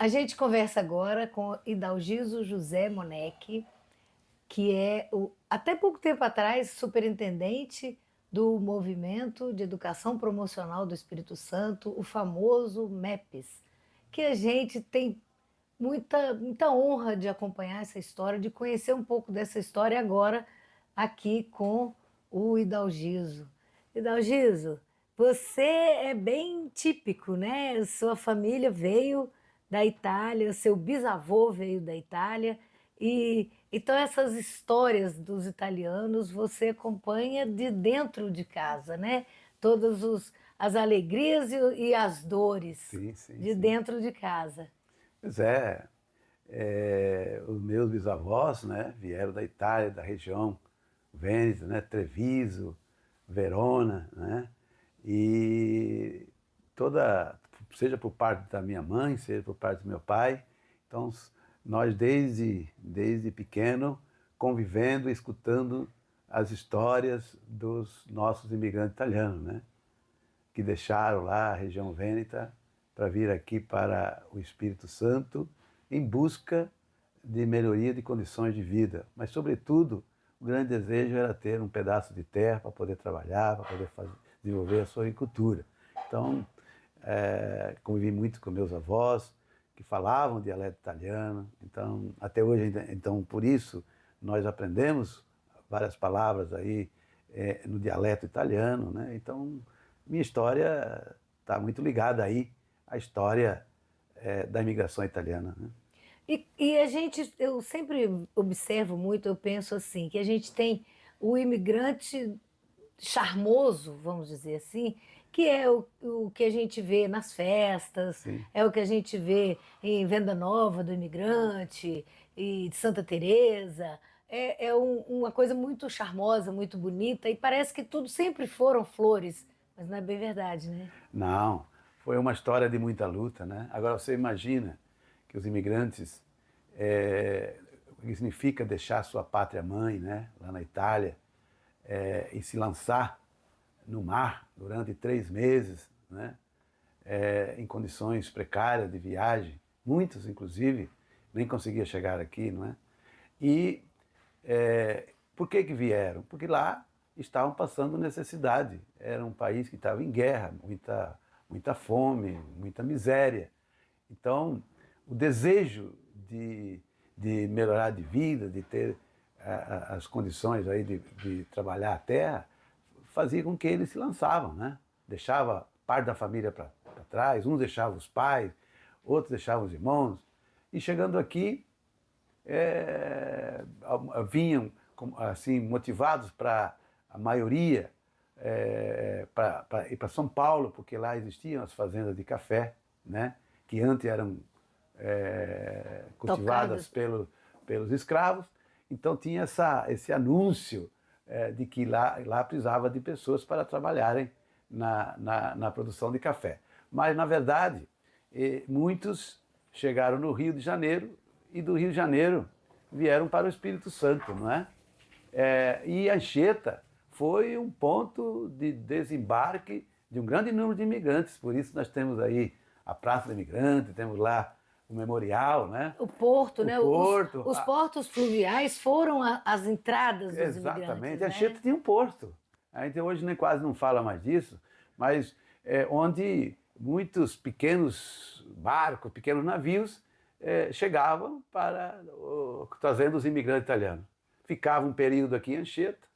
A gente conversa agora com Idalgiso José Moneck, que é, até pouco tempo atrás, superintendente do Movimento de Educação Promocional do Espírito Santo, o famoso MEPES, que a gente tem muita honra de acompanhar essa história, de conhecer um pouco dessa história agora aqui com o Idalgiso. Idalgiso, você é bem típico, né? Sua família veio da Itália, seu bisavô veio da Itália, e então essas histórias dos italianos você acompanha de dentro de casa, né? As alegrias e as dores Sim, sim, de sim. dentro de casa. Pois os meus bisavós, né, vieram da Itália, da região Vêneto, né, Treviso, Verona, né, e seja por parte da minha mãe, seja por parte do meu pai, então nós desde pequeno convivendo, escutando as histórias dos nossos imigrantes italianos, né, que deixaram lá a região vêneta para vir aqui para o Espírito Santo em busca de melhoria de condições de vida. Mas, sobretudo, o grande desejo era ter um pedaço de terra para poder trabalhar, para poder desenvolver a sua agricultura. Então, convivi muito com meus avós, que falavam dialeto italiano. Então, até hoje, então, por isso, nós aprendemos várias palavras aí no dialeto italiano, né? Então, minha história está muito ligada aí à história da imigração italiana, né? E a gente, eu sempre observo muito, eu penso assim, que a gente tem o imigrante charmoso, vamos dizer assim, que é o que a gente vê nas festas, Sim. é o que a gente vê em Venda Nova do Imigrante e de Santa Teresa. Uma coisa muito charmosa, muito bonita, e parece que tudo sempre foram flores, mas não é bem verdade, né? Não, foi uma história de muita luta, né? Agora você imagina que os imigrantes, o que significa deixar sua pátria mãe, né, lá na Itália, e se lançar no mar durante 3 meses, né, em condições precárias de viagem, muitos inclusive nem conseguiam chegar aqui, não é? E por que vieram? Porque lá estavam passando necessidade. Era um país que estava em guerra, muita fome, muita miséria. Então, o desejo de melhorar de vida, de ter as condições aí de trabalhar a terra, fazia com que eles se lançavam, né? Deixava parte da família para trás, uns deixavam os pais, outros deixavam os irmãos. E chegando aqui, vinham assim motivados para a maioria para ir para São Paulo, porque lá existiam as fazendas de café, né, que antes eram cultivadas Tocadas. pelos escravos. Então tinha esse anúncio de que lá precisava de pessoas para trabalharem na produção de café. Mas, na verdade, muitos chegaram no Rio de Janeiro e do Rio de Janeiro vieram para o Espírito Santo, não é? E Anchieta foi um ponto de desembarque de um grande número de imigrantes, por isso nós temos aí a Praça do Imigrante, temos lá o memorial, né? O porto, O né? porto. Os portos fluviais foram as entradas dos imigrantes, Exatamente, né? Anchieta tinha um porto. A gente hoje nem quase não fala mais disso, mas onde muitos pequenos barcos, pequenos navios chegavam trazendo os imigrantes italianos. Ficava um período aqui em Anchieta,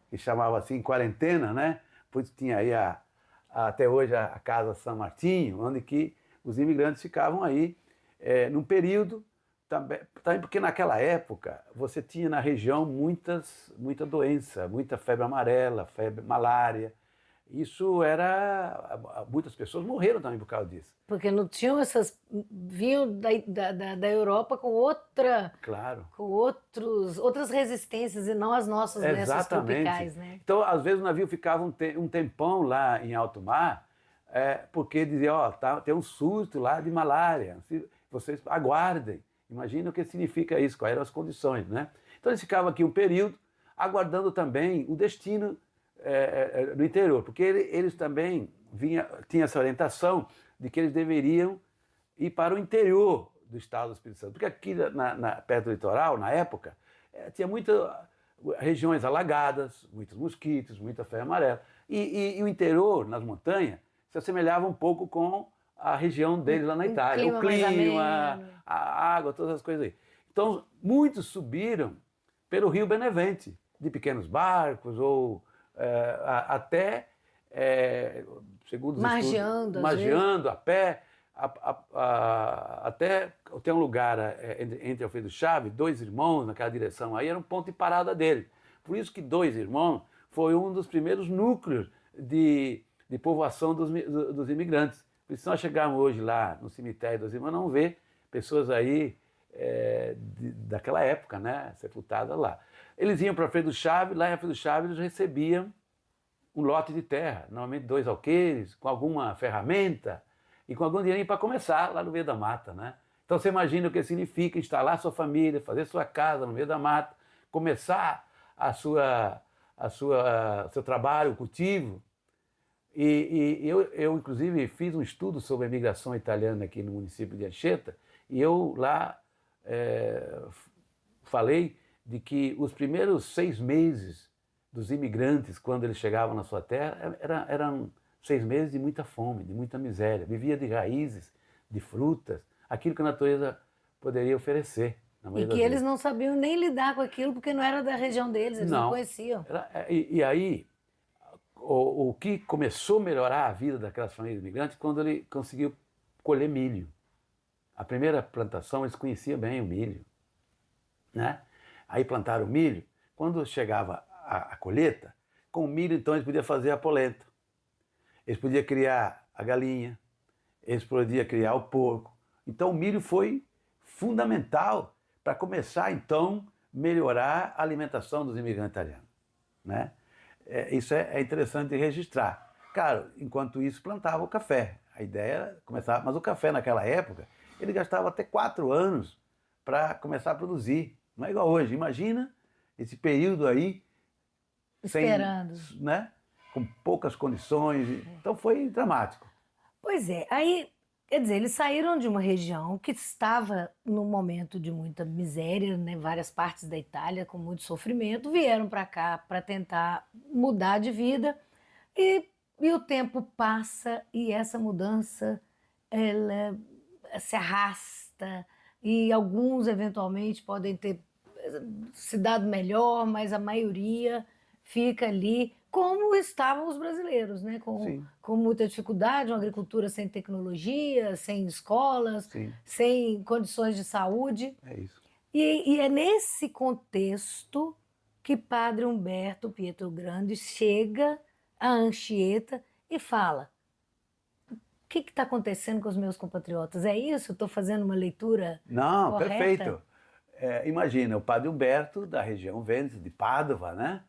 que chamava assim quarentena, né? Pois tinha aí até hoje a Casa São Martinho, onde que os imigrantes ficavam aí num período também porque naquela época você tinha na região muita doença, muita febre amarela, febre malária. Isso muitas pessoas morreram também por causa disso. Porque não tinham essas. Vinham da Europa Claro. com outras resistências e não as nossas doenças Exatamente. tropicais, né? Então, às vezes o navio ficava um tempão lá em alto mar, porque dizia, ó, tem um surto lá de malária, vocês aguardem. Imagina o que significa isso, quais eram as condições, né? Então eles ficavam aqui um período, aguardando também o destino no interior, porque eles também tinham essa orientação de que eles deveriam ir para o interior do estado do Espírito Santo. Porque aqui perto do litoral, na época, tinha muitas regiões alagadas, muitos mosquitos, muita febre amarela. E o interior, nas montanhas, se assemelhava um pouco com a região deles lá na Itália. O clima, a água, todas as coisas aí. Então, muitos subiram pelo Rio Benevente, de pequenos barcos ou até, segundo os estudos, margeando a pé, até tem um lugar entre Alfredo Chaves, dois irmãos naquela direção aí, era um ponto de parada dele. Por isso que dois irmãos foi um dos primeiros núcleos de povoação dos imigrantes. Por isso, se nós chegarmos hoje lá no cemitério dos irmãos, não vê pessoas aí daquela época, né, sepultadas lá. Eles iam para Alfredo Chaves, lá em Alfredo Chaves eles recebiam um lote de terra, normalmente 2 alqueires, com alguma ferramenta e com algum dinheirinho para começar lá no meio da mata, né? Então você imagina o que significa instalar sua família, fazer sua casa no meio da mata, começar seu trabalho, o cultivo. E eu, inclusive, fiz um estudo sobre a imigração italiana aqui no município de Anchieta, e eu lá falei de que os primeiros 6 meses dos imigrantes, quando eles chegavam na sua terra, eram 6 meses de muita fome, de muita miséria. Vivia de raízes, de frutas, aquilo que a natureza poderia oferecer. E que eles não sabiam nem lidar com aquilo, porque não era da região deles, eles não conheciam. E aí, o que começou a melhorar a vida daquelas famílias imigrantes quando ele conseguiu colher milho. A primeira plantação, eles conheciam bem o milho, né? Aí plantaram o milho. Quando chegava a colheita, com o milho, então, eles podiam fazer a polenta. Eles podiam criar a galinha, eles podiam criar o porco. Então, o milho foi fundamental para começar, então, melhorar a alimentação dos imigrantes italianos, né? Isso é interessante registrar. Claro, enquanto isso, plantava o café. A ideia era começar, mas o café naquela época, ele gastava até 4 anos para começar a produzir. Não é igual hoje. Imagina esse período aí, esperando, né? Com poucas condições. Então foi dramático. Pois é. Aí, quer dizer, eles saíram de uma região que estava num momento de muita miséria, né? Várias partes da Itália com muito sofrimento, vieram para cá para tentar mudar de vida e o tempo passa e essa mudança ela se arrasta e alguns eventualmente podem ter se dado melhor, mas a maioria fica ali como estavam os brasileiros, né? Com muita dificuldade, uma agricultura sem tecnologia, sem escolas, Sim. sem condições de saúde. É isso. E é nesse contexto que Padre Umberto Pietro Grande chega a Anchieta e fala: o que está acontecendo com os meus compatriotas? É isso? Estou fazendo uma leitura Não, correta? perfeito. Imagina, o Padre Umberto, da região Vêneto, de Pádua, né?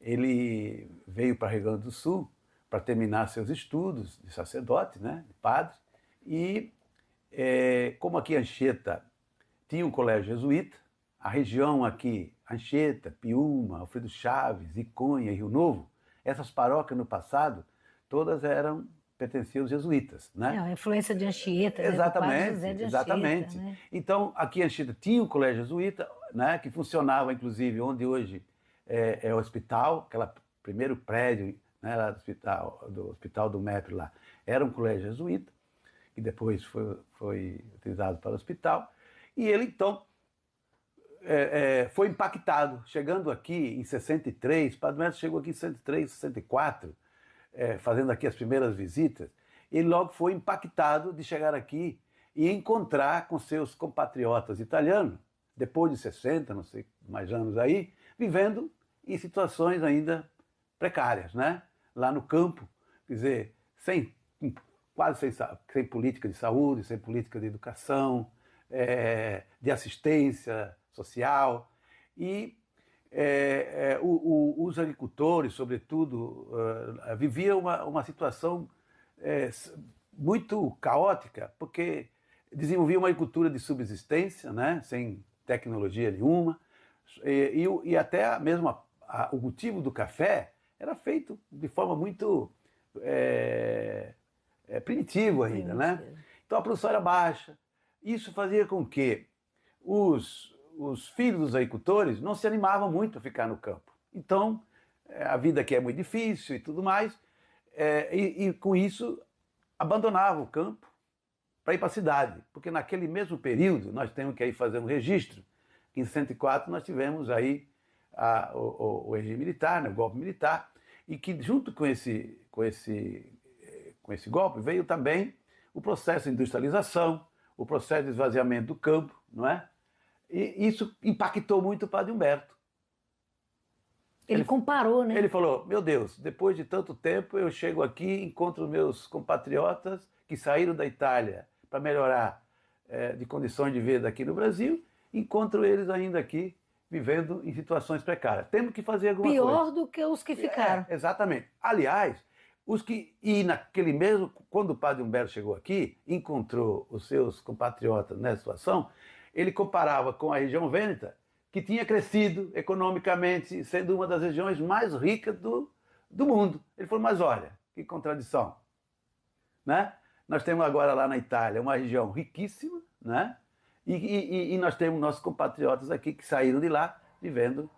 Ele veio para Rio Grande do Sul para terminar seus estudos de sacerdote, né? De padre. E como aqui em Anchieta tinha um colégio jesuíta, a região aqui, Anchieta, Piúma, Alfredo Chaves, Iconha e Rio Novo, essas paróquias no passado, todas pertenciam aos jesuítas, né? A influência de Anchieta, exatamente, né? Do Padre José de Anchieta, exatamente. Né? Então, aqui em Anchieta tinha um colégio jesuíta, né? Que funcionava, inclusive, onde hoje é o hospital, aquele primeiro prédio, né, lá do hospital do MEP lá, era um colégio jesuíta, que depois foi utilizado para o hospital, e ele, então, foi impactado, chegando aqui em 63, Padre Mestre chegou aqui em 63, 64, fazendo aqui as primeiras visitas, ele logo foi impactado de chegar aqui e encontrar com seus compatriotas italianos, depois de 60, não sei mais anos aí, vivendo em situações ainda precárias, né? Lá no campo, quer dizer, quase sem política de saúde, sem política de educação, de assistência social. E os agricultores, sobretudo, viviam uma situação muito caótica, porque desenvolviam uma agricultura de subsistência, né? Sem tecnologia nenhuma, e até mesmo o cultivo do café era feito de forma muito primitiva ainda, né? Então a produção era baixa. Isso fazia com que os filhos dos agricultores não se animavam muito a ficar no campo. Então, a vida aqui é muito difícil e tudo mais, e com isso abandonavam o campo para ir para a cidade, porque naquele mesmo período nós temos que aí fazer um registro, que em 64 nós tivemos aí o regime militar, né, o golpe militar, e que junto com esse golpe veio também o processo de industrialização, o processo de esvaziamento do campo, não é? E isso impactou muito o padre Humberto. Ele comparou, né? Ele falou, meu Deus, depois de tanto tempo eu chego aqui, encontro meus compatriotas que saíram da Itália para melhorar de condições de vida aqui no Brasil, encontro eles ainda aqui vivendo em situações precárias. Temos que fazer alguma coisa. Pior do que os que ficaram. Exatamente. Aliás, naquele mesmo, quando o padre Humberto chegou aqui, encontrou os seus compatriotas nessa situação, ele comparava com a região vêneta, que tinha crescido economicamente, sendo uma das regiões mais ricas do mundo. Ele falou, mas olha, que contradição, né? Nós temos agora lá na Itália uma região riquíssima, né? E nós temos nossos compatriotas aqui que saíram de lá vivendo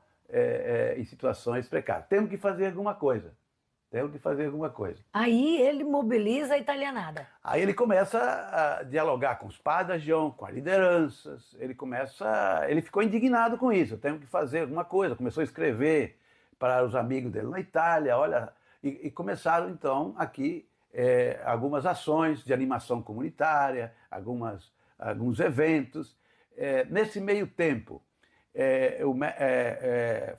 em situações precárias. Temos que fazer alguma coisa. Temos que fazer alguma coisa. Aí ele mobiliza a italianada. Aí ele começa a dialogar com os padres da região, com as lideranças. Ele ficou indignado com isso. Temos que fazer alguma coisa. Começou a escrever para os amigos dele na Itália, olha, e começaram então aqui algumas ações de animação comunitária, alguns eventos. Nesse meio tempo,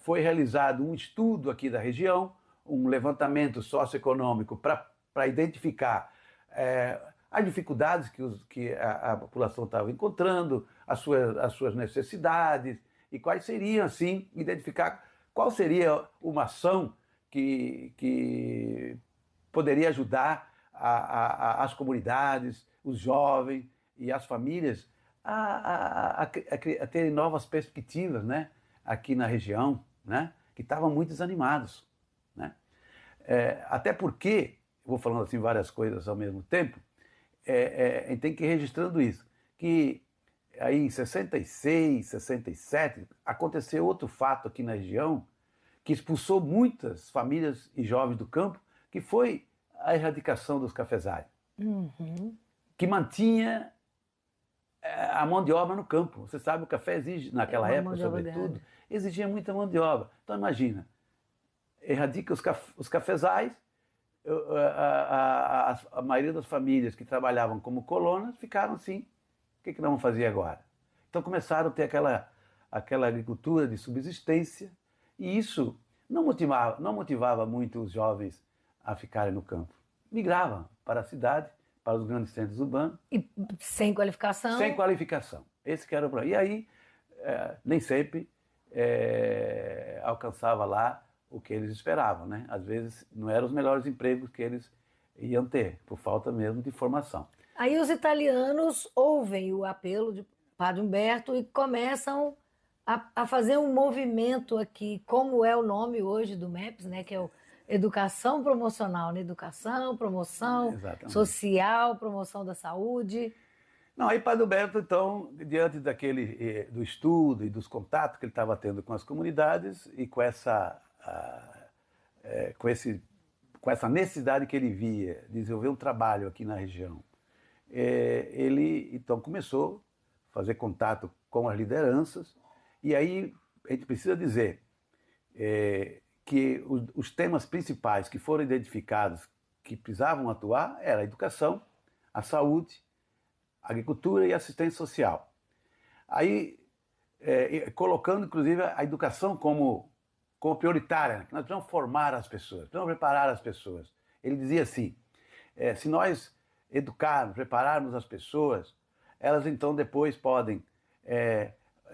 foi realizado um estudo aqui da região, um levantamento socioeconômico para identificar as dificuldades que a população estava encontrando, as suas necessidades, e quais seriam, assim, identificar qual seria uma ação que poderia ajudar as comunidades, os jovens e as famílias a terem novas perspectivas, né, aqui na região, né, que estavam muito desanimados. Né? Até porque, vou falando assim várias coisas ao mesmo tempo, a gente tem que ir registrando isso, que aí em 66, 67, aconteceu outro fato aqui na região que expulsou muitas famílias e jovens do campo, que foi a erradicação dos cafezais, que mantinha a mão de obra no campo. Você sabe, o café exige, naquela época, sobretudo, exigia muita mão de obra. Então imagina, erradica os cafezais, a maioria das famílias que trabalhavam como colonas ficaram assim, o que nós vamos fazer agora? Então começaram a ter aquela agricultura de subsistência, e isso não motivava muito os jovens a ficarem no campo. Migravam para a cidade, para os grandes centros urbanos. E sem qualificação? Sem qualificação. Esse que era o problema. E aí, nem sempre alcançava lá o que eles esperavam, né? Às vezes não eram os melhores empregos que eles iam ter, por falta mesmo de formação. Aí os italianos ouvem o apelo de Padre Humberto e começam a fazer um movimento aqui, como é o nome hoje do MEPS, né? Que é o Educação Promocional, né? Educação, promoção social, promoção da saúde. Não, aí Padre Humberto, então, diante do estudo e dos contatos que ele estava tendo com as comunidades e com essa necessidade que ele via de desenvolver um trabalho aqui na região, ele então começou a fazer contato com as lideranças, e aí a gente precisa dizer que os temas principais que foram identificados que precisavam atuar era a educação, a saúde, a agricultura e a assistência social. Aí, colocando inclusive a educação como prioritária, né? Que nós precisamos formar as pessoas, precisamos preparar as pessoas. Ele dizia assim, se nós educarmos, prepararmos as pessoas, elas então depois podem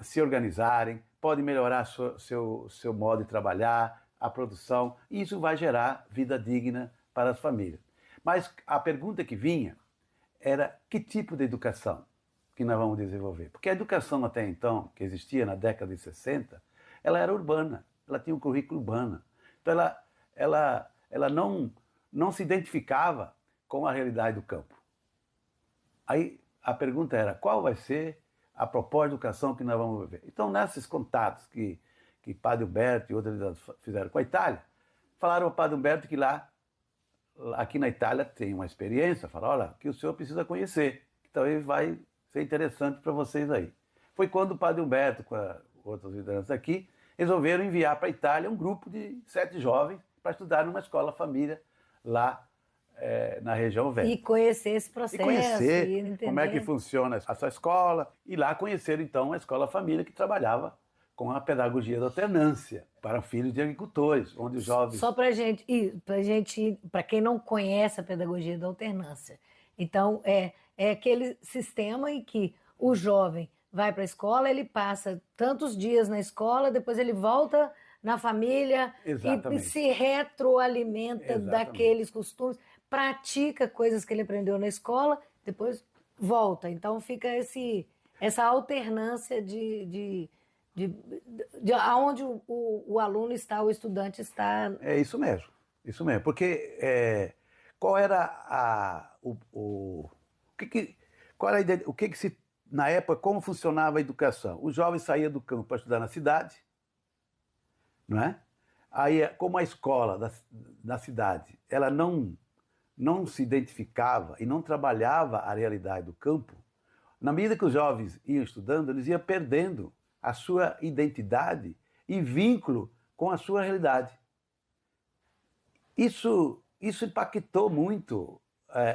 se organizarem, podem melhorar seu modo de trabalhar, a produção, e isso vai gerar vida digna para as famílias. Mas a pergunta que vinha era que tipo de educação que nós vamos desenvolver? Porque a educação até então, que existia na década de 60, ela era urbana, ela tinha um currículo urbano. Então ela não se identificava com a realidade do campo. Aí a pergunta era, qual vai ser a proposta de educação que nós vamos viver? Então, nesses contatos que Padre Humberto e outros fizeram com a Itália, falaram ao Padre Humberto que aqui na Itália tem uma experiência, falaram, olha, que o senhor precisa conhecer, que talvez vai ser interessante para vocês aí. Foi quando o Padre Humberto, com outras lideranças aqui, resolveram enviar para a Itália um grupo de 7 jovens para estudar numa escola família lá na região velha. E conhecer esse E processo, conhecer e entender como é que funciona a sua escola. E lá conhecer, então, a escola família que trabalhava com a pedagogia da alternância para filhos de agricultores, onde os jovens... Só para quem não conhece a pedagogia da alternância. Então, é aquele sistema em que o jovem vai para a escola, ele passa tantos dias na escola, depois ele volta na família e Exatamente. se retroalimenta Exatamente. daqueles costumes, pratica coisas que ele aprendeu na escola, depois volta. Então fica essa alternância de aonde o aluno está, o estudante está. É isso mesmo, porque qual era o que se na época como funcionava a educação? Os jovens saíam do campo para estudar na cidade, não é? Aí, como a escola da cidade, ela não se identificava e não trabalhava a realidade do campo, na medida que os jovens iam estudando, eles iam perdendo a sua identidade e vínculo com a sua realidade. Isso impactou muito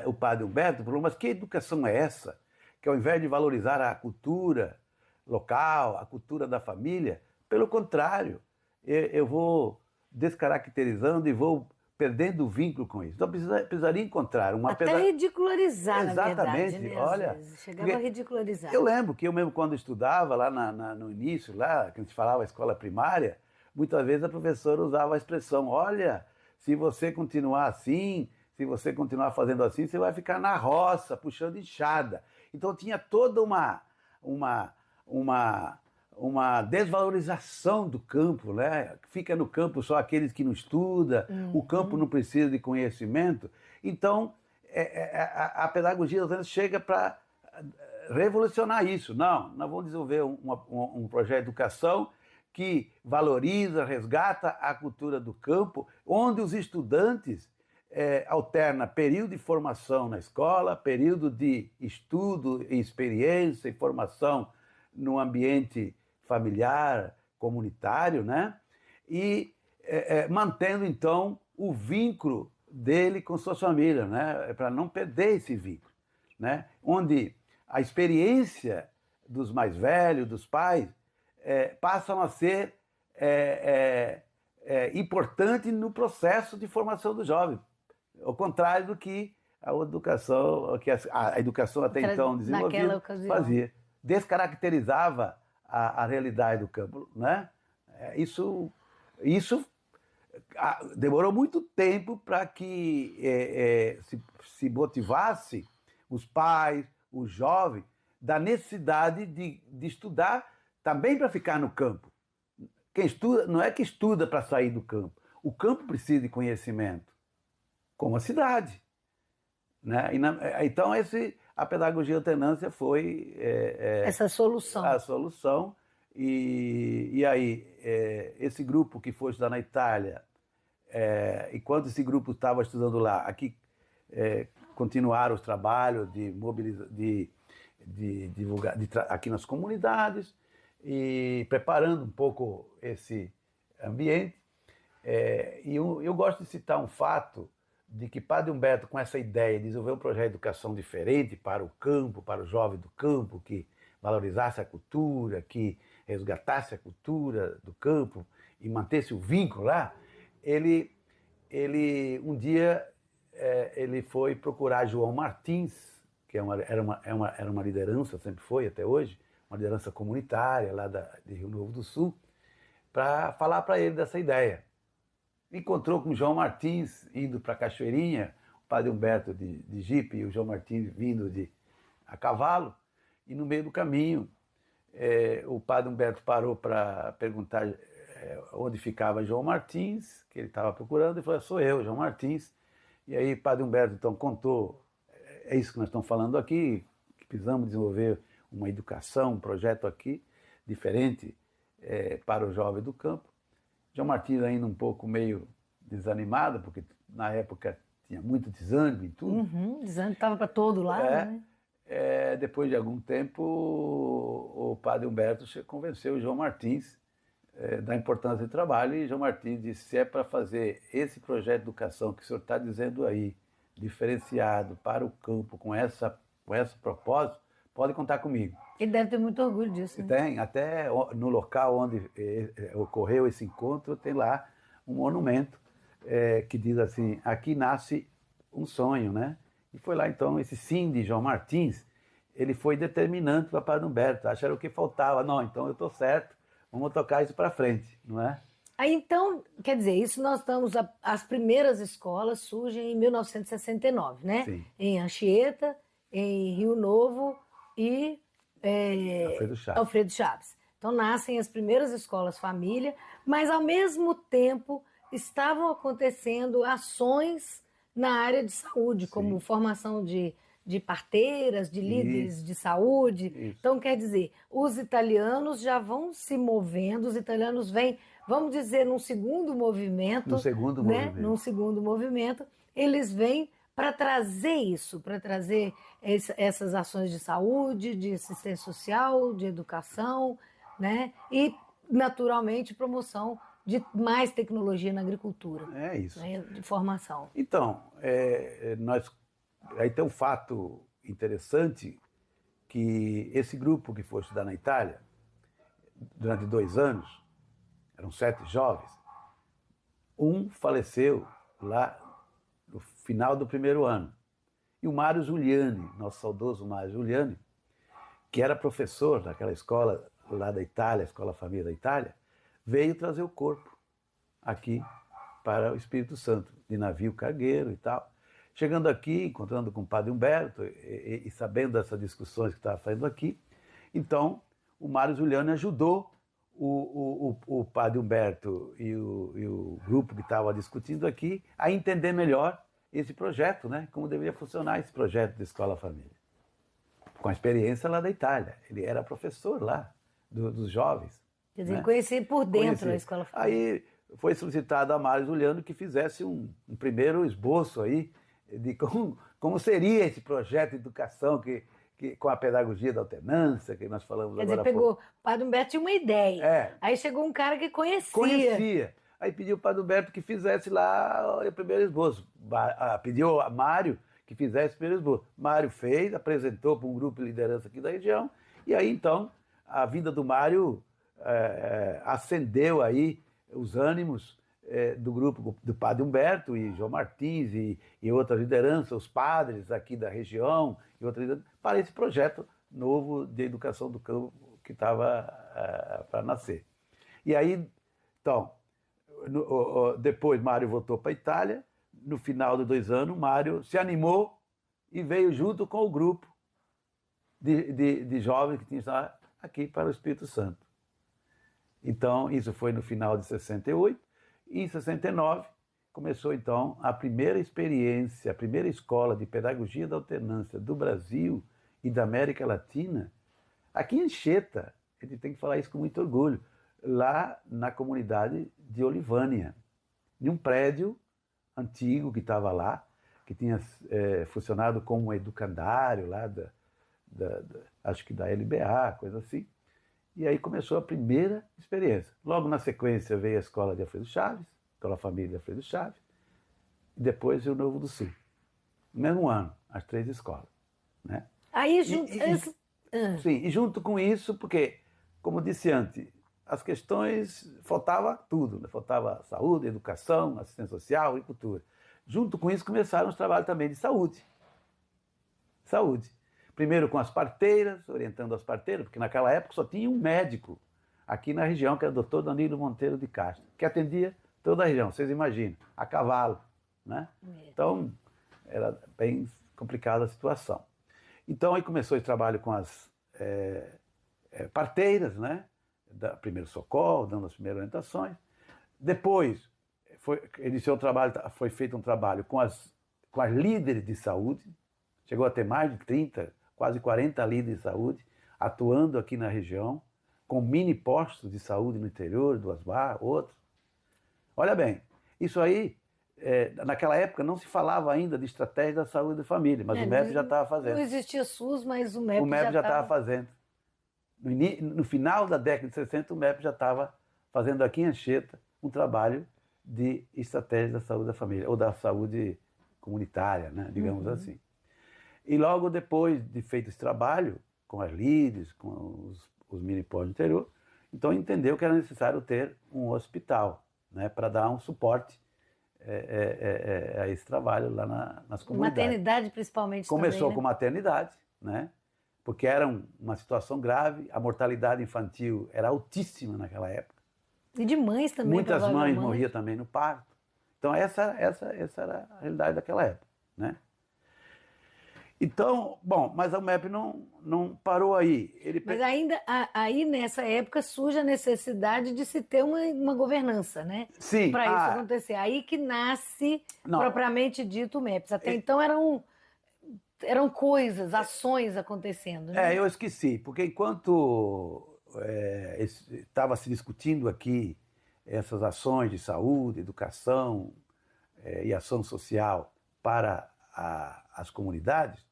o Padre Humberto, falou, mas que educação é essa? Que ao invés de valorizar a cultura local, a cultura da família, pelo contrário, eu vou descaracterizando e vou perdendo o vínculo com isso. Então precisaria encontrar uma Até ridicularizar, exatamente, na verdade, né? Olha, às vezes. Chegava a ridicularizar. Eu lembro que eu mesmo quando estudava lá no início, lá, que a gente falava escola primária, muitas vezes a professora usava a expressão, olha, se você continuar assim, se você continuar fazendo assim, você vai ficar na roça, puxando enxada. Então tinha toda uma desvalorização do campo, né? Fica no campo só aqueles que não estudam, o campo não precisa de conhecimento. Então, a pedagogia das alternâncias chega para revolucionar isso. Não, nós vamos desenvolver um projeto de educação que valoriza, resgata a cultura do campo, onde os estudantes alterna período de formação na escola, período de estudo e experiência e formação no ambiente familiar, comunitário, né? E mantendo, então, o vínculo dele com suas famílias, né? Para não perder esse vínculo, né? Onde a experiência dos mais velhos, dos pais, passam a ser importante no processo de formação do jovem, ao contrário do que a educação até então desenvolvida fazia. Descaracterizava a realidade do campo, né? Isso demorou muito tempo para que se motivasse os pais, os jovens, da necessidade de estudar também para ficar no campo. Quem estuda, não é que estuda para sair do campo. O campo precisa de conhecimento, como a cidade, né? Então, a pedagogia alternância foi essa solução. A solução. E aí, esse grupo que foi estudar na Itália, enquanto esse grupo estava estudando lá, aqui continuaram os trabalhos de divulgar aqui nas comunidades e preparando um pouco esse ambiente. E eu gosto de citar um fato de que Padre Humberto, com essa ideia de desenvolver um projeto de educação diferente para o campo, para o jovem do campo, que valorizasse a cultura, que resgatasse a cultura do campo e mantesse o vínculo lá, ele um dia ele foi procurar João Martins, que era uma liderança, sempre foi até hoje, uma liderança comunitária lá de Rio Novo do Sul, para falar para ele dessa ideia. Encontrou com o João Martins indo para Cachoeirinha, o Padre Humberto de jipe e o João Martins vindo a cavalo, e no meio do caminho o Padre Humberto parou para perguntar onde ficava João Martins, que ele estava procurando, e falou, sou eu, João Martins. E aí Padre Humberto então contou, é isso que nós estamos falando aqui, precisamos desenvolver uma educação, um projeto aqui, diferente para o jovem do campo. João Martins ainda um pouco meio desanimado, porque na época tinha muito desânimo e tudo. Uhum, desânimo estava para todo lado, né? Depois de algum tempo, o padre Humberto convenceu o João Martins da importância do trabalho, e João Martins disse: se é para fazer esse projeto de educação que o senhor está dizendo aí, diferenciado para o campo, com essa propósito, pode contar comigo. Ele deve ter muito orgulho disso, né? Tem, até no local onde ocorreu esse encontro, tem lá um monumento que diz assim: aqui nasce um sonho, né? E foi lá então esse sim de João Martins, ele foi determinante para Padre Humberto, acho que era o que faltava. Não, então eu estou certo, vamos tocar isso para frente, não é? Aí então, quer dizer, isso nós estamos, as primeiras escolas surgem em 1969, né? Sim. Em Anchieta, em Rio Novo e Alfredo Chaves. Então nascem as primeiras escolas família, mas ao mesmo tempo estavam acontecendo ações na área de saúde, como formação de parteiras, de líderes de saúde. Isso. Então, quer dizer, os italianos já vão se movendo, os italianos vêm, vamos dizer, num segundo movimento. Num segundo movimento, eles vêm para trazer isso, para trazer essas ações de saúde, de assistência social, de educação, né? E, naturalmente, promoção de mais tecnologia na agricultura. É isso. Né? De formação. Então, aí tem um fato interessante, que esse grupo que foi estudar na Itália, durante 2 anos, eram 7 jovens, um faleceu lá no final do primeiro ano. E o Mário Giuliani, nosso saudoso Mário Giuliani, que era professor daquela escola lá da Itália, a Escola Família da Itália, veio trazer o corpo aqui para o Espírito Santo, de navio cargueiro e tal. Chegando aqui, encontrando com o padre Humberto e sabendo dessas discussões que estavam fazendo aqui, então o Mário Giuliani ajudou o padre Humberto e o grupo que estava discutindo aqui a entender melhor esse projeto, né? Como deveria funcionar esse projeto de Escola Família. Com a experiência lá da Itália. Ele era professor lá, dos jovens. Quer dizer, conhecia por dentro a Escola Família. Aí foi solicitado a Mário Giuliani que fizesse um primeiro esboço aí de como seria esse projeto de educação com a pedagogia da alternância, que nós falamos agora há pouco. Quer dizer, pegou, o padre Humberto tinha uma ideia. Aí chegou um cara que conhecia. Aí pediu o padre Humberto que fizesse lá o primeiro esboço. Pediu a Mário que fizesse o primeiro esboço. Mário fez, apresentou para um grupo de liderança aqui da região, e aí então a vida do Mário acendeu aí os ânimos do grupo do padre Humberto e João Martins e outras lideranças, os padres aqui da região e outras lideranças, para esse projeto novo de educação do campo que estava para nascer. E aí, então, depois Mário voltou para a Itália. No final de 2 anos, Mário se animou e veio junto com o grupo de jovens que tinha estado aqui para o Espírito Santo. Então, isso foi no final de 68. E em 69, começou então a primeira experiência, a primeira escola de pedagogia da alternância do Brasil e da América Latina, aqui em Anchieta. A gente tem que falar isso com muito orgulho, lá na comunidade de Olivânia, em um prédio antigo que estava lá, que tinha funcionado como um educandário lá, acho que da LBA, coisa assim. E aí começou a primeira experiência. Logo na sequência veio a escola de Alfredo Chaves, Escola Família de Alfredo Chaves, e depois Rio Novo do Sul. No mesmo ano, as 3 escolas. Né? Aí e junto com isso, porque, como disse antes, as questões, faltava tudo, né? Faltava saúde, educação, assistência social e cultura. Junto com isso começaram os trabalhos também de saúde. Saúde. Primeiro com as parteiras, orientando as parteiras, porque naquela época só tinha um médico aqui na região, que era o Dr. Danilo Monteiro de Castro, que atendia toda a região, vocês imaginam, a cavalo. Né? Então, era bem complicada a situação. Então, aí começou esse trabalho com as parteiras, né? Da primeiro socorro, dando as primeiras orientações. Depois, foi feito um trabalho com as líderes de saúde, chegou a ter mais de 30 quase 40 líderes de saúde, atuando aqui na região, com mini postos de saúde no interior, Duas Barras, outros. Olha bem, isso aí, naquela época não se falava ainda de estratégia da saúde da família, mas o MEP já estava fazendo. Não existia SUS, mas o O MEP MEP já estava estava fazendo. No final da década de 60, o MEP já estava fazendo aqui em Anchieta um trabalho de estratégia da saúde da família, ou da saúde comunitária, né, digamos assim. E logo depois de feito esse trabalho, com as líderes, com os mini-postos do interior, então entendeu que era necessário ter um hospital, né, para dar um suporte a esse trabalho lá nas comunidades. Maternidade, principalmente. Começou também, né? com maternidade, né, porque era uma situação grave, a mortalidade infantil era altíssima naquela época. E de mães também. Muitas mães provavelmente. morriam também no parto. Então essa era a realidade daquela época, né? Então, bom, mas o MEP não parou aí. Mas ainda aí nessa época surge a necessidade de se ter uma governança, né? Sim. Para isso acontecer. Aí que nasce propriamente dito o MEPS. Até então eram coisas, ações acontecendo, né? Eu esqueci, porque enquanto estava se discutindo aqui essas ações de saúde, educação e ação social para as comunidades,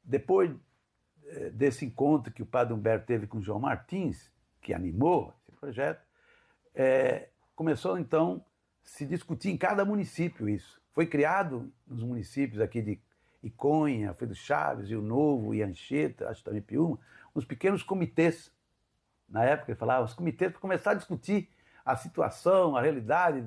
depois desse encontro que o padre Humberto teve com o João Martins, que animou esse projeto, começou então se discutir em cada município isso. Foi criado nos municípios aqui de Iconha, Alfredo Chaves, Rio Novo, e Anchieta, acho também Piúma, uns pequenos comitês. Na época ele falava, os comitês para começar a discutir a situação, a realidade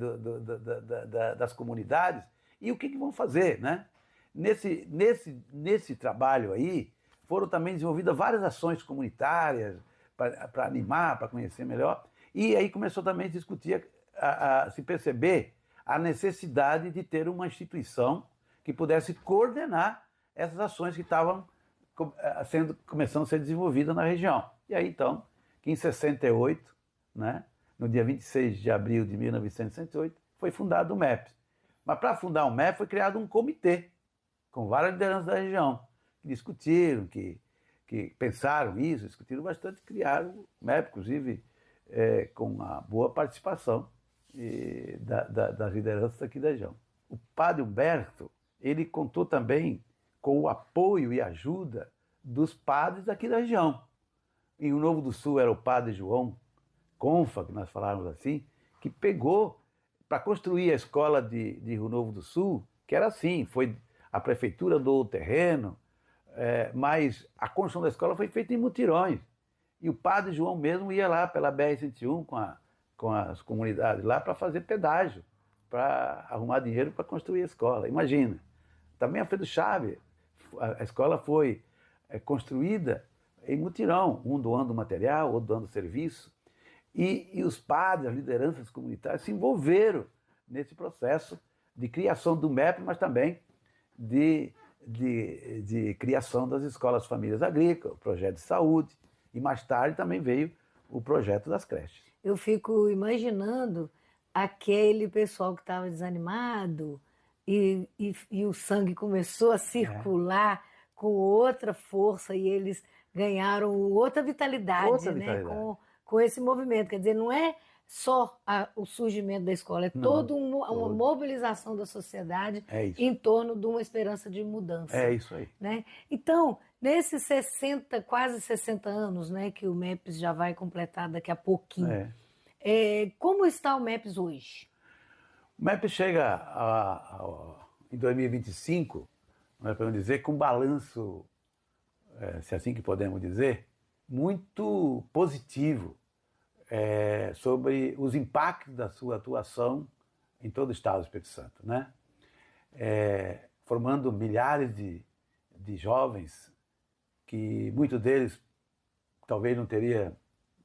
das comunidades e o que vão fazer, né? Nesse trabalho aí, foram também desenvolvidas várias ações comunitárias para animar, para conhecer melhor. E aí começou também a discutir, a se perceber a necessidade de ter uma instituição que pudesse coordenar essas ações que estavam começando a ser desenvolvidas na região. E aí, então, que em 68, né, no dia 26 de abril de 1968, foi fundado o MEP. Mas para fundar o MEP foi criado um comitê, com várias lideranças da região, que discutiram, que pensaram isso, discutiram bastante, criaram o MEP, inclusive com a boa participação das lideranças aqui da região. O padre Humberto, ele contou também com o apoio e ajuda dos padres aqui da região. Em Rio Novo do Sul era o padre João Confa, que nós falávamos assim, que pegou para construir a escola de Rio Novo do Sul, que era assim, a prefeitura doou o terreno, mas a construção da escola foi feita em mutirões. E o padre João mesmo ia lá pela BR-101 com as comunidades lá para fazer pedágio, para arrumar dinheiro para construir a escola. Imagina. Também a Alfredo Chaves, a escola foi construída em mutirão, um doando material, outro doando serviço. E os padres, as lideranças comunitárias se envolveram nesse processo de criação do MEP, mas também de criação das escolas famílias agrícolas, o projeto de saúde, e mais tarde também veio o projeto das creches. Eu fico imaginando aquele pessoal que estava desanimado e o sangue começou a circular com outra força e eles ganharam outra vitalidade, né? Com esse movimento. Quer dizer, não é só o surgimento da escola, é toda uma mobilização da sociedade em torno de uma esperança de mudança. É isso aí. Né? Então, nesses quase 60 anos, né, que o MEPS já vai completar daqui a pouquinho, como está o MEPS hoje? O MEPS chega em 2025, nós podemos dizer, com um balanço, se assim que podemos dizer, muito positivo sobre os impactos da sua atuação em todo o estado do Espírito Santo, né? Formando milhares de jovens que muitos deles talvez não teriam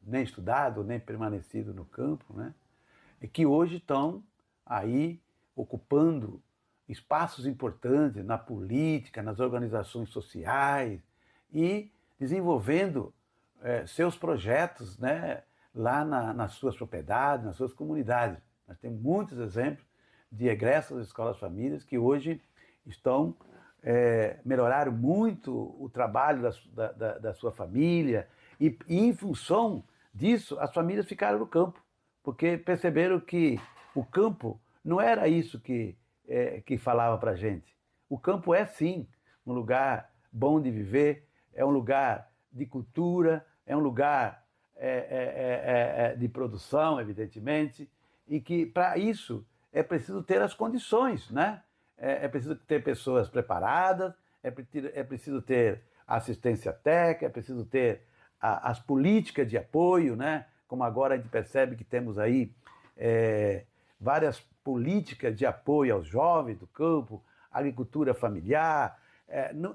nem estudado, nem permanecido no campo, né? E que hoje estão aí ocupando espaços importantes na política, nas organizações sociais e desenvolvendo seus projetos, né, lá nas suas propriedades, nas suas comunidades. Nós temos muitos exemplos de egressos das escolas famílias que hoje estão melhoraram muito o trabalho da sua família, e em função disso, as famílias ficaram no campo, porque perceberam que o campo não era isso que falava para a gente. O campo é, sim, um lugar bom de viver, é um lugar de cultura, é um lugar de produção, evidentemente, e que, para isso, é preciso ter as condições, né? É preciso ter pessoas preparadas, é preciso ter assistência técnica, é preciso ter as políticas de apoio, né? Como agora a gente percebe que temos aí várias políticas de apoio aos jovens do campo, agricultura familiar.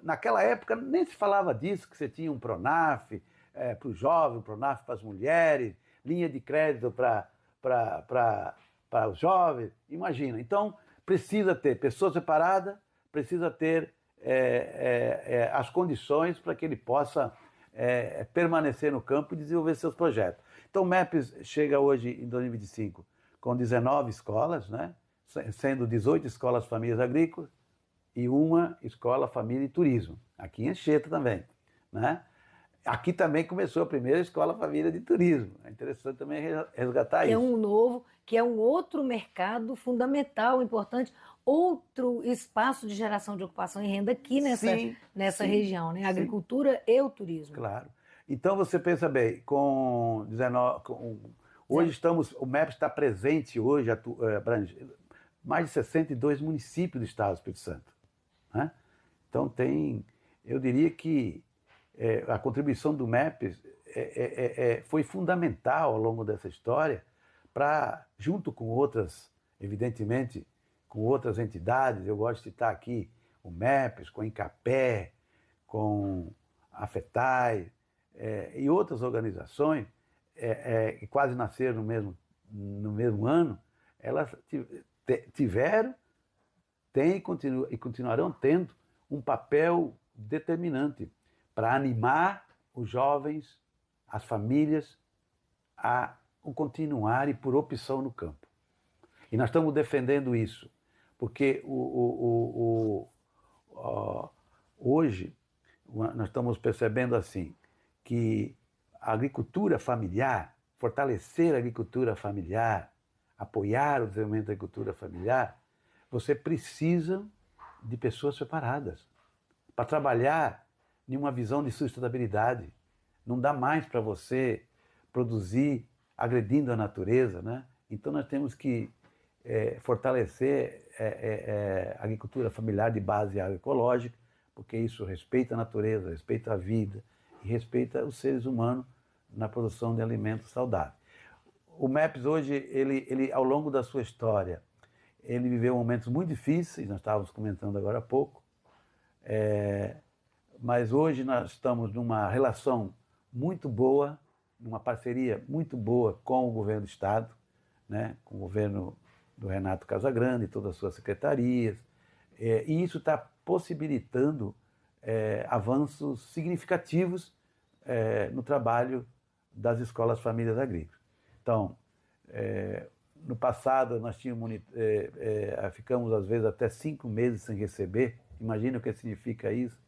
Naquela época nem se falava disso, que você tinha um Pronaf para os jovens, um Pronaf para as mulheres, linha de crédito para os jovens. Imagina. Então, precisa ter pessoas preparadas, precisa ter as condições para que ele possa permanecer no campo e desenvolver seus projetos. Então, o MEPES chega hoje, em 2025, com 19 escolas, né? Sendo 18 escolas famílias agrícolas e uma escola família e turismo, aqui em Anchieta também, né? Aqui também começou a primeira escola família de turismo. É interessante também resgatar Que isso. é um novo, que é um outro mercado fundamental, importante, outro espaço de geração de ocupação e renda aqui nessa sim, região, né? A sim, agricultura e o turismo. claro. Então você pensa bem, com 19, hoje estamos, o MEP está presente hoje, abrange mais de 62 municípios do estado do Espírito Santo, né? Então eu diria que a contribuição do MEP foi fundamental ao longo dessa história para, junto com outras, evidentemente, com outras entidades, eu gosto de citar aqui o MEPES, com a Incapé, com a FETAI e outras organizações que quase nasceram no mesmo ano, elas tiveram, têm e continuarão tendo um papel determinante para animar os jovens, as famílias, a continuarem por opção no campo. E nós estamos defendendo isso, porque hoje nós estamos percebendo assim, que a agricultura familiar, fortalecer a agricultura familiar, apoiar o desenvolvimento da agricultura familiar, você precisa de pessoas preparadas para trabalhar em uma visão de sustentabilidade. Não dá mais para você produzir agredindo a natureza, né? Então nós temos que fortalecer a agricultura familiar de base agroecológica, porque isso respeita a natureza, respeita a vida e respeita os seres humanos na produção de alimentos saudáveis. O MEPES hoje, ele ao longo da sua história, ele viveu momentos muito difíceis, nós estávamos comentando agora há pouco, mas hoje nós estamos numa relação muito boa, numa parceria muito boa com o governo do Estado, né, com o governo do Renato Casagrande e todas as suas secretarias, e isso está possibilitando avanços significativos no trabalho das escolas famílias agrícolas. Então, no passado nós ficamos às vezes até 5 meses sem receber. Imagina o que significa isso,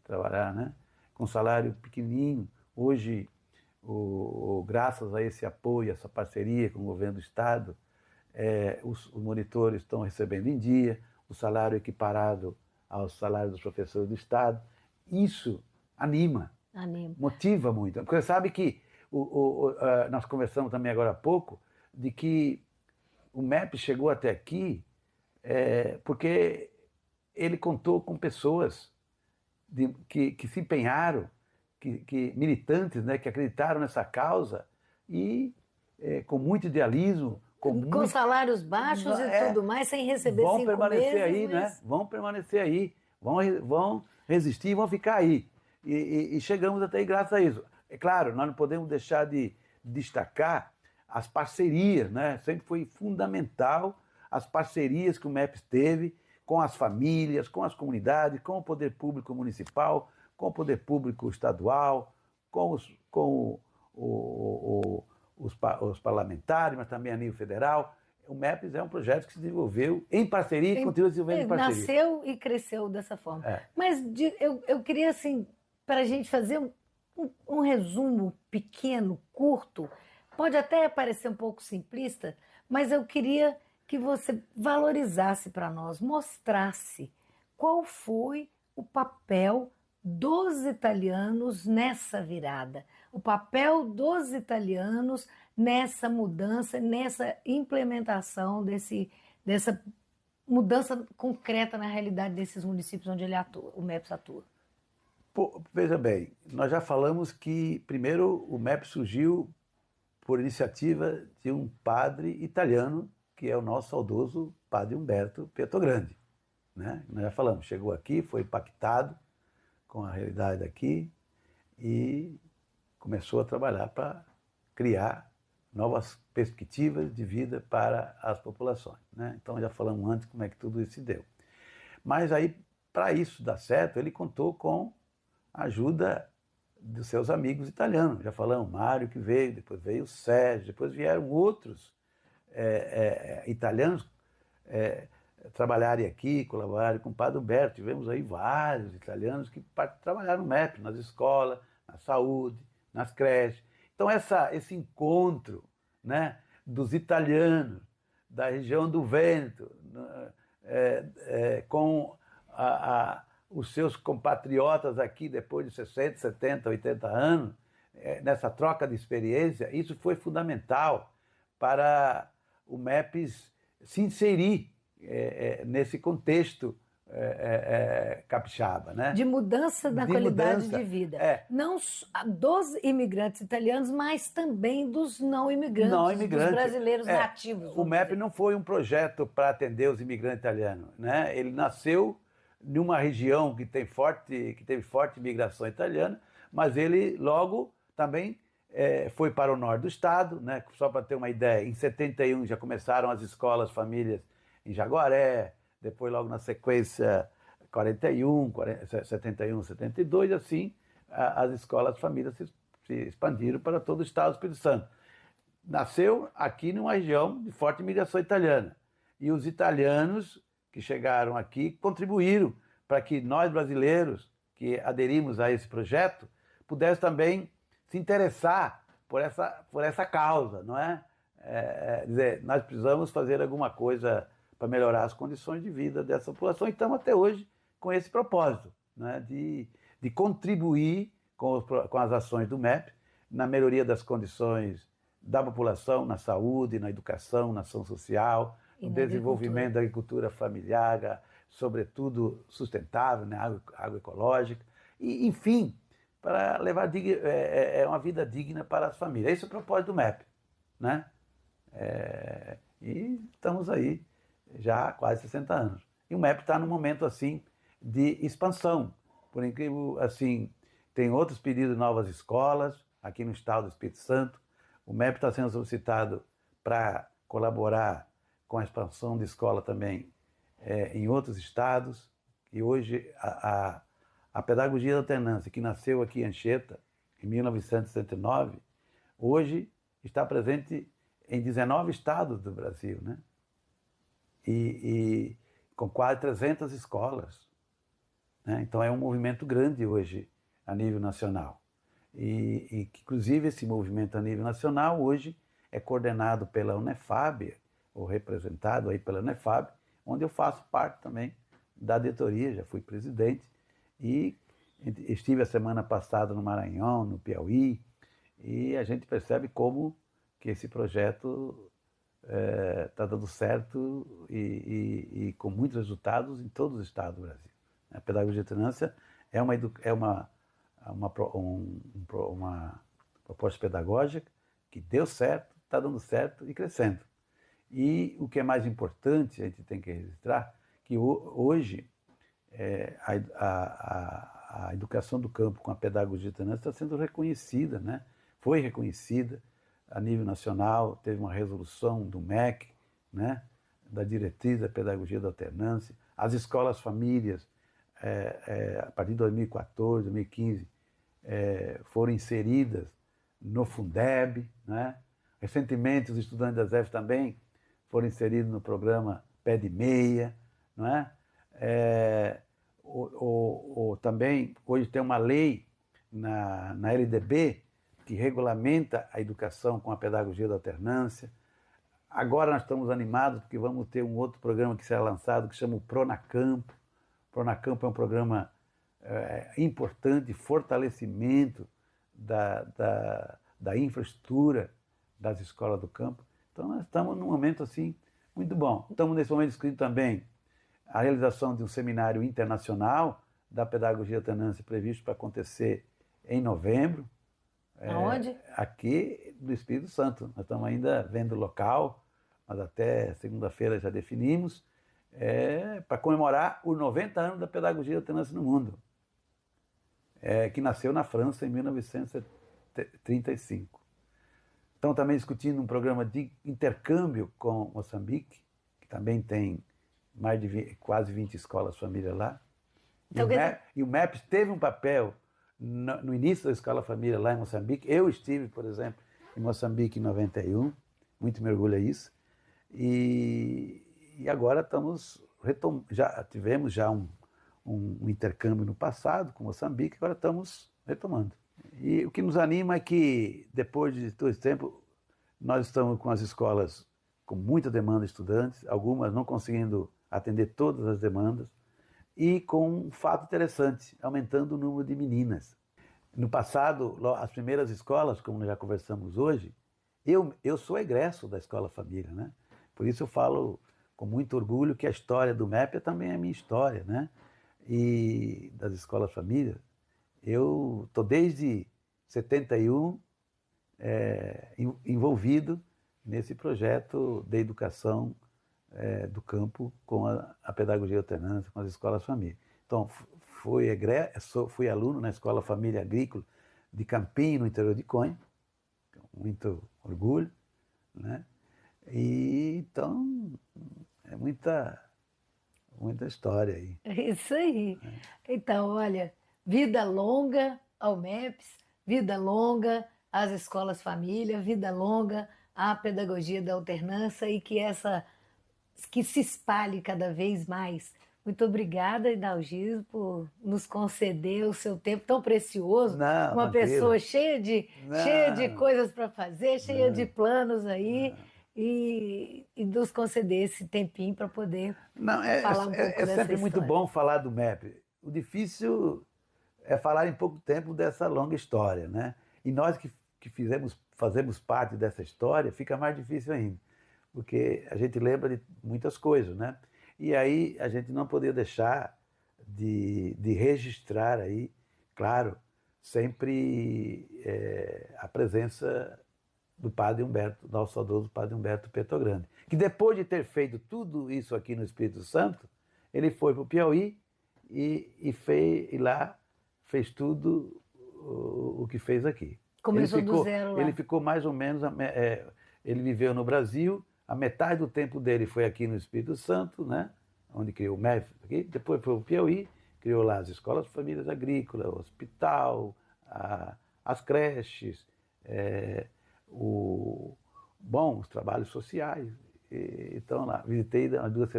trabalhar, né? Com salário pequenininho. Hoje, graças a esse apoio, essa parceria com o governo do Estado, os monitores estão recebendo em dia, o salário equiparado ao salário dos professores do Estado. Isso anima, motiva muito. Porque você sabe que nós conversamos também agora há pouco de que o MEP chegou até aqui porque ele contou com pessoas que se empenharam, militantes, né, que acreditaram nessa causa e com muito idealismo, com salários baixos e tudo mais, sem receber 5 meses. Vão permanecer aí, né? Vão permanecer aí, vão resistir e vão ficar aí. E chegamos até aí graças a isso. É claro, nós não podemos deixar de destacar as parcerias, né? Sempre foi fundamental as parcerias que o MEPES teve com as famílias, com as comunidades, com o poder público municipal, com o poder público estadual, com os parlamentares, mas também a nível federal. o MEPS é um projeto que se desenvolveu em parceria e continua se desenvolvendo em parceria. Nasceu e cresceu dessa forma. É. Mas eu queria, assim, para a gente fazer um resumo pequeno, curto, pode até parecer um pouco simplista, mas eu queria que você valorizasse para nós, mostrasse qual foi o papel dos italianos nessa virada, o papel dos italianos nessa mudança, nessa implementação dessa mudança concreta na realidade desses municípios onde ele atua, o MEPS atua. Pô, veja bem, nós já falamos que, primeiro, o MEPS surgiu por iniciativa de um padre italiano, que é o nosso saudoso padre Umberto Pietogrande, né? Nós já falamos, chegou aqui, foi impactado com a realidade daqui e começou a trabalhar para criar novas perspectivas de vida para as populações, né? Então já falamos antes como é que tudo isso se deu. Mas aí, para isso dar certo, ele contou com a ajuda dos seus amigos italianos. Já falamos, Mário que veio, depois veio o Sérgio, depois vieram outros italianos trabalharem aqui, colaborarem com o Padre Humberto. Tivemos aí vários italianos que trabalharam no MEP, nas escolas, na saúde, nas creches. Então esse encontro, né, dos italianos da região do Vêneto com os seus compatriotas aqui depois de 60, 70, 80 anos, nessa troca de experiência, isso foi fundamental para o MEPS se inserir nesse contexto capixaba, né? De mudança da qualidade de vida. Não dos imigrantes italianos, mas também dos não imigrantes, dos brasileiros nativos. O MEP não foi um projeto para atender os imigrantes italianos, né? Ele nasceu numa região que teve forte imigração italiana, mas ele logo também foi para o norte do estado, né? Só para ter uma ideia, em 71 já começaram as escolas famílias em Jaguaré, depois logo na sequência 41, 71, 72, assim as escolas famílias se expandiram para todo o estado do Espírito Santo. Nasceu aqui numa região de forte imigração italiana. E os italianos que chegaram aqui contribuíram para que nós brasileiros que aderimos a esse projeto pudéssemos também se interessar por essa causa, não é? Dizer, nós precisamos fazer alguma coisa para melhorar as condições de vida dessa população e estamos até hoje com esse propósito, né, de contribuir com as ações do MEP na melhoria das condições da população, na saúde, na educação, na ação social, no desenvolvimento da agricultura familiar, sobretudo sustentável, né, agroecológica, e, enfim, para levar uma vida digna para as famílias. Esse é o propósito do MEP, né? E estamos aí já há quase 60 anos. E o MEP está num momento assim de expansão. Por incrível assim, tem outros pedidos de novas escolas aqui no estado do Espírito Santo. O MEP está sendo solicitado para colaborar com a expansão de escola também em outros estados. E hoje a pedagogia da alternância, que nasceu aqui em Anchieta, em 1969, hoje está presente em 19 estados do Brasil, né? E com quase 300 escolas, né? Então é um movimento grande hoje a nível nacional. E inclusive esse movimento a nível nacional hoje é coordenado pela Unefab, ou representado aí pela Unefab, onde eu faço parte também da diretoria, já fui presidente, e estive a semana passada no Maranhão, no Piauí, e a gente percebe como que esse projeto está dando certo e com muitos resultados em todos os estados do Brasil. A pedagogia de alternância é uma proposta pedagógica que deu certo, está dando certo e crescendo. E o que é mais importante, a gente tem que registrar, que hoje a educação do campo com a pedagogia de alternância está sendo reconhecida, né? Foi reconhecida a nível nacional, teve uma resolução do MEC, né, da diretriz da pedagogia da alternância. As escolas famílias, a partir de 2014, 2015, foram inseridas no Fundeb, né? Recentemente, os estudantes da ZEF também foram inseridos no programa Pé de Meia, não é? Também, hoje tem uma lei na LDB que regulamenta a educação com a pedagogia da alternância. Agora nós estamos animados porque vamos ter um outro programa que será lançado que chama o Pronacampo. O Pronacampo é um programa importante de fortalecimento da infraestrutura das escolas do campo. Então nós estamos num momento assim muito bom. Estamos nesse momento discutindo também a realização de um seminário internacional da pedagogia alternância previsto para acontecer em novembro. Aonde? Aqui no Espírito Santo. Nós estamos ainda vendo o local, mas até segunda-feira já definimos, para comemorar os 90 anos da pedagogia alternância no mundo, que nasceu na França em 1935. Estamos também discutindo um programa de intercâmbio com Moçambique, que também tem mais de quase 20 escolas família lá. Então, e o MEPS teve um papel no início da Escola Família lá em Moçambique. Eu estive, por exemplo, em Moçambique em 91, muito me orgulho isso. E agora já tivemos um intercâmbio no passado com Moçambique, agora estamos retomando. E o que nos anima é que, depois de todo esse tempo, nós estamos com as escolas com muita demanda de estudantes, algumas não conseguindo atender todas as demandas, e com um fato interessante, aumentando o número de meninas. No passado, as primeiras escolas, como nós já conversamos hoje, eu sou egresso da Escola Família, né? Por isso eu falo com muito orgulho que a história do MEP também é a minha história, né? E das escolas família. Eu estou desde 71 envolvido nesse projeto de educação do campo com a pedagogia alternância, com as escolas família. Então, fui aluno na Escola Família Agrícola de Campinho, no interior de Conha, com muito orgulho, né? E então é muita história aí. É isso aí. Então, olha, vida longa ao MEPS, vida longa às escolas família, vida longa à pedagogia da alternância e que se espalhe cada vez mais. Muito obrigada, Hidalgis, por nos conceder o seu tempo tão precioso. Não, Uma tranquilo. pessoa cheia de coisas para fazer, cheia de planos aí, e nos conceder esse tempinho para poder falar um pouco dessa sempre muito história. bom falar do MEP. O difícil é falar em pouco tempo dessa longa história, né? E nós que fazemos parte dessa história, fica mais difícil ainda, porque a gente lembra de muitas coisas, né? E aí a gente não poderia deixar de registrar aí, claro, sempre a presença do padre Humberto, nosso saudoso padre Humberto Petogrande, que depois de ter feito tudo isso aqui no Espírito Santo, ele foi para o Piauí e lá fez tudo o que fez aqui. Começou do zero lá. Ele ficou mais ou menos, ele viveu no Brasil, a metade do tempo dele foi aqui no Espírito Santo, né? Onde criou o MEF, aqui. Depois foi para o Piauí, criou lá as escolas de famílias agrícolas, o hospital, as creches, os trabalhos sociais. Então lá, visitei duas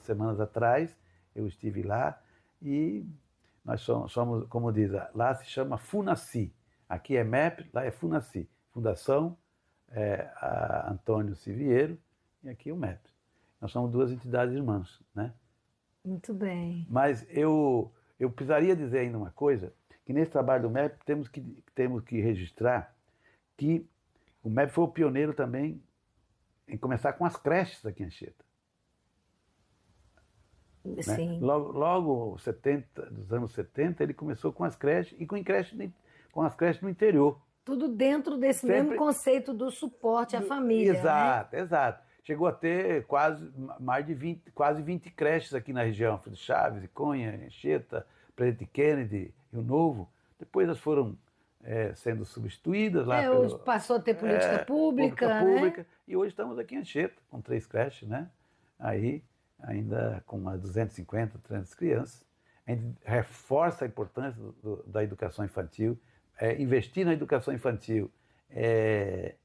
semanas atrás, eu estive lá e nós somos, como diz, lá se chama FUNACI. Aqui é MEP, lá é FUNACI, Fundação Antônio Siviero, e aqui é o MEP. Nós somos duas entidades irmãs, né? Muito bem. Mas eu precisaria dizer ainda uma coisa, que nesse trabalho do MEP temos que registrar que o MEP foi o pioneiro também em começar com as creches aqui em Anchieta. Sim. Né? Logo dos anos 70, ele começou com as creches e com as creches no interior. Tudo dentro desse mesmo conceito do suporte à família. Exato, né? Exato. Chegou a ter quase 20 creches aqui na região, Frido Chaves, Iconha, Anchieta, Presidente Kennedy, Rio Novo. Depois elas foram sendo substituídas lá Hoje passou a ter política pública, né? E hoje estamos aqui em Anchieta, com 3 creches, né? Aí, ainda com umas 250, 300 crianças. A gente reforça a importância da educação infantil. Investir na educação infantil é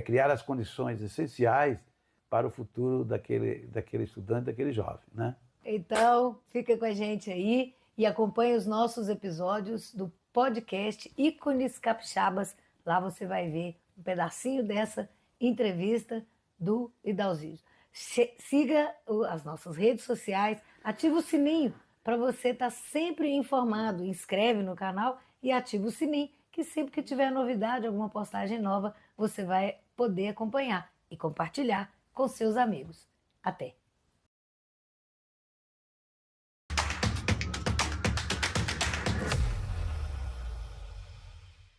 criar as condições essenciais para o futuro daquele estudante, daquele jovem, né? Então, fica com a gente aí e acompanhe os nossos episódios do podcast Ícones Capixabas. Lá você vai ver um pedacinho dessa entrevista do Idalzijo. Siga as nossas redes sociais, ativa o sininho para você estar sempre informado. Inscreve no canal e ativa o sininho, que sempre que tiver novidade, alguma postagem nova, você vai poder acompanhar e compartilhar com seus amigos. Até!